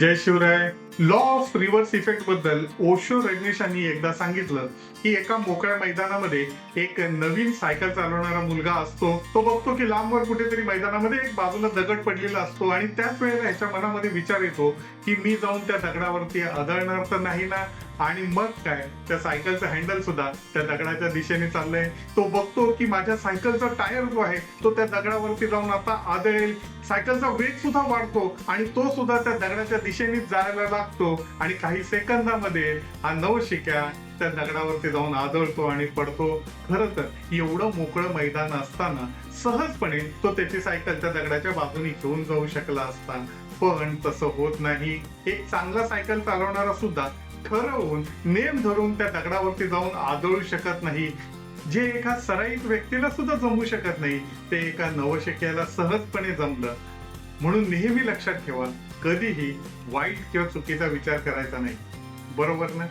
Jai Shivray. Law of reverse effect बद्दल ओशो रजनीशांनी एकदा सांगितलं की एका मोकळ्या मैदानामध्ये एक नवीन सायकल चालवणारा मुलगा असतो. तो बघतो की लांबवर कुठेतरी मैदानामध्ये एक बाजूला दगड पडलेला असतो आणि त्याच वेळेला ह्याच्या मनामध्ये विचार येतो की मी जाऊन त्या दगडावरती आदळणार तर नाही ना. आणि मग काय, त्या सायकलचं हँडल सुद्धा त्या दगडाच्या दिशेने चाललंय. तो बघतो की माझ्या सायकलचा टायर जो आहे तो त्या दगडावरती जाऊन आता आदळेल. सायकलचा वेग सुद्धा वाढतो आणि तो सुद्धा त्या दगडाच्या दिशेने जायला लागतो आणि काही सेकंदामध्ये हा नवशिक्या त्या दगडावरती जाऊन आदळतो आणि पडतो. खरं तर एवढं मोकळं मैदान असताना सहजपणे तो त्याची सायकल त्या दगडाच्या बाजूने घेऊन जाऊ शकला असता, पण तसं होत नाही. एक चांगला सायकल चालवणारा सुद्धा ठरवून नेम धरून त्या दगडावरती जाऊन आदळू शकत नाही. जे एका सराईत व्यक्तीला सुद्धा जमू शकत नाही ते एका नवशिक्याला सहजपणे जमलं. म्हणून नेहमी लक्षात ठेवा, कधीही वाईट किंवा चुकीचा विचार करायचा नाही. बरोबर ना?